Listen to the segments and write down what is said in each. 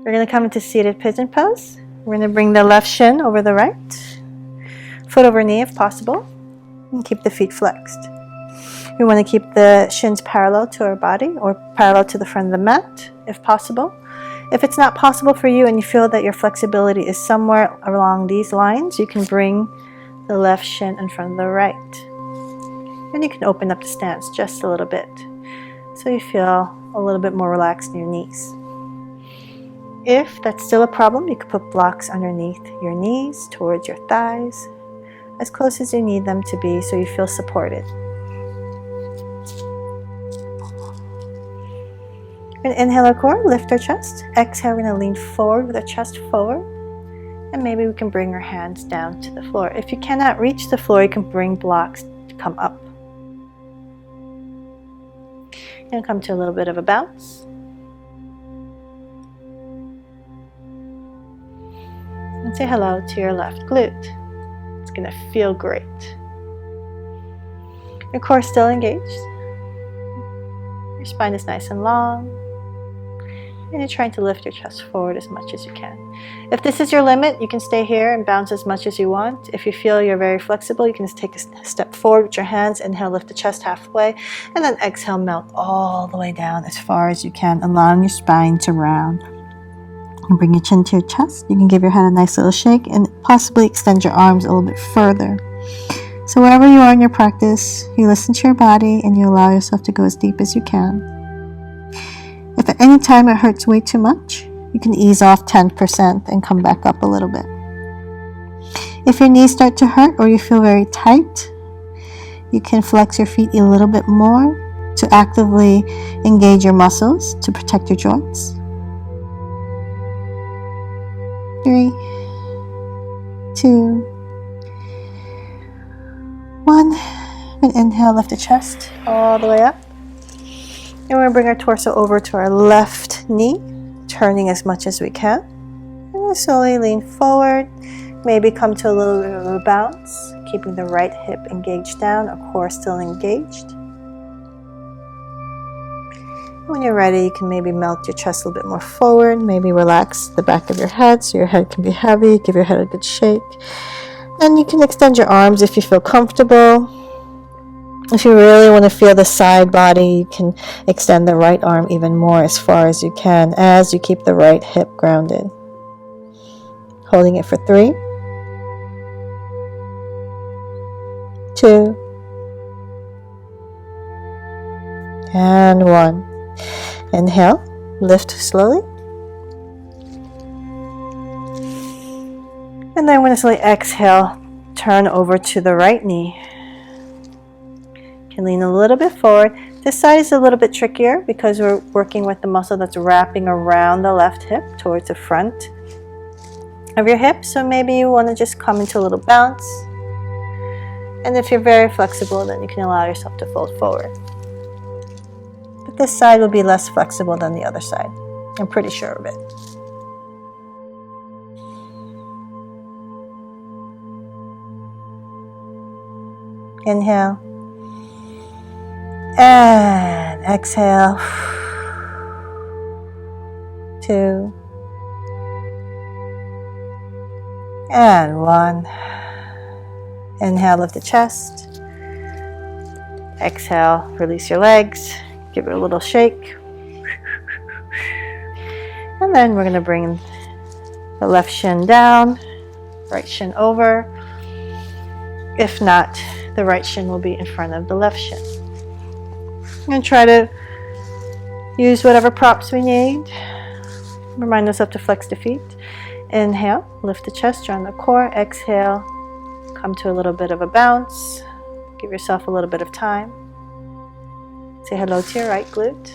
We're going to come into seated pigeon pose. We're going to bring the left shin over the right, foot over knee if possible, and keep the feet flexed. We want to keep the shins parallel to our body or parallel to the front of the mat if possible. If it's not possible for you and you feel that your flexibility is somewhere along these lines, you can bring the left shin in front of the right. And you can open up the stance just a little bit so you feel a little bit more relaxed in your knees. If that's still a problem, you can put blocks underneath your knees towards your thighs, as close as you need them to be so you feel supported. We're going to inhale our core, lift our chest. Exhale, we're going to lean forward with our chest forward. And maybe we can bring our hands down to the floor. If you cannot reach the floor, you can bring blocks to come up. And come to a little bit of a bounce. And say hello to your left glute. It's going to feel great. Your core is still engaged. Your spine is nice and long. And you're trying to lift your chest forward as much as you can. If this is your limit, you can stay here and bounce as much as you want. If you feel you're very flexible, you can just take a step forward with your hands. Inhale, lift the chest halfway. And then exhale, melt all the way down as far as you can, allowing your spine to round. And bring your chin to your chest. You can give your head a nice little shake and possibly extend your arms a little bit further. So wherever you are in your practice, you listen to your body and you allow yourself to go as deep as you can. If at any time it hurts way too much, you can ease off 10% and come back up a little bit. If your knees start to hurt or you feel very tight, you can flex your feet a little bit more to actively engage your muscles to protect your joints. 3, 2, 1. And inhale, lift the chest all the way up. And we're going to bring our torso over to our left knee, turning as much as we can. And we'll slowly lean forward, maybe come to a little bit of a bounce, keeping the right hip engaged down, our core still engaged. When you're ready, you can maybe melt your chest a little bit more forward, maybe relax the back of your head so your head can be heavy, give your head a good shake. And you can extend your arms if you feel comfortable. If you really want to feel the side body, you can extend the right arm even more as far as you can as you keep the right hip grounded. Holding it for 3, 2, and 1. Inhale, lift slowly. And then when you slowly exhale, turn over to the right knee. You can lean a little bit forward. This side is a little bit trickier because we're working with the muscle that's wrapping around the left hip towards the front of your hip. So maybe you want to just come into a little bounce. And if you're very flexible, then you can allow yourself to fold forward. But this side will be less flexible than the other side. I'm pretty sure of it. Inhale. And exhale. 2. And 1. Inhale, lift the chest. Exhale, release your legs. Give it a little shake. And then we're going to bring the left shin down, right shin over. If not, the right shin will be in front of the left shin. And try to use whatever props we need. Remind ourselves to flex the feet. Inhale, lift the chest, round the core. Exhale, come to a little bit of a bounce. Give yourself a little bit of time. Say hello to your right glute.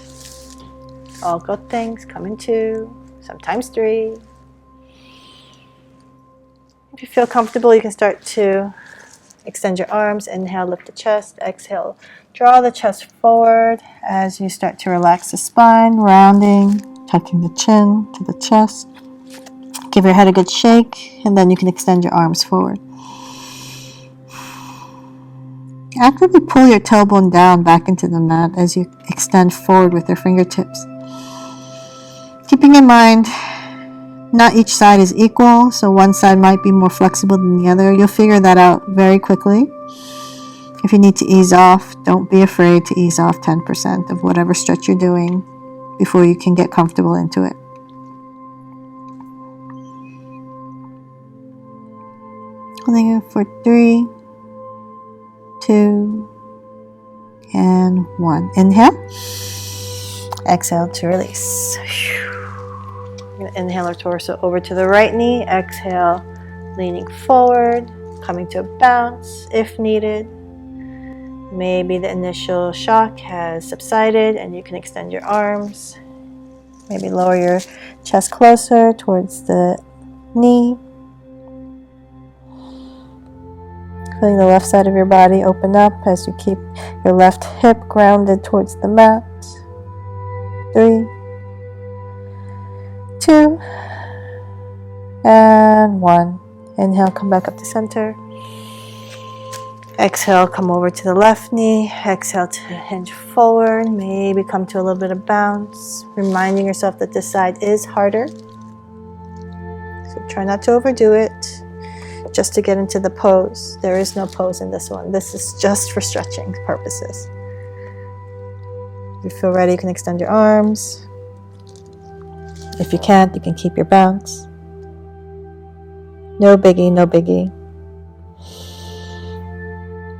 All good things come in 2, sometimes 3. If you feel comfortable, you can start to extend your arms. Inhale, lift the chest. Exhale, draw the chest forward as you start to relax the spine, rounding, tucking the chin to the chest. Give your head a good shake, and then you can extend your arms forward. Actively pull your tailbone down back into the mat as you extend forward with your fingertips. Keeping in mind, Not each side is equal, so one side might be more flexible than the other. You'll figure that out very quickly. If you need to ease off, don't be afraid to ease off 10% of whatever stretch you're doing before you can get comfortable into it. Holding it for 3, 2, and 1. Inhale. Exhale to release. I'm going to inhale our torso over to the right knee. Exhale, leaning forward, coming to a bounce if needed. Maybe the initial shock has subsided and you can extend your arms. Maybe lower your chest closer towards the knee. Feeling the left side of your body open up as you keep your left hip grounded towards the mat. 3, 2, and 1. Inhale, come back up to center. Exhale, come over to the left knee. Exhale to hinge forward. Maybe come to a little bit of bounce. Reminding yourself that this side is harder. So try not to overdo it. Just to get into the pose. There is no pose in this one. This is just for stretching purposes. If you feel ready, you can extend your arms. If you can't, you can keep your bounce. No biggie, no biggie.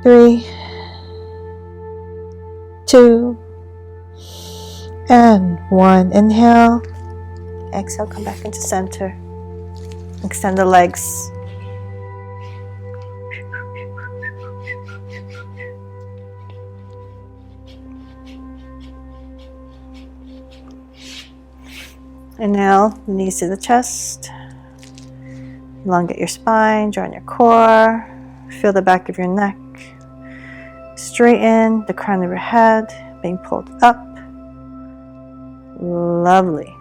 3, 2, and 1. Inhale. Exhale, come back into center. Extend the legs. Inhale, the knees to the chest. Elongate your spine, join your core. Feel the back of your neck. Straighten the crown of your head, being pulled up. Lovely.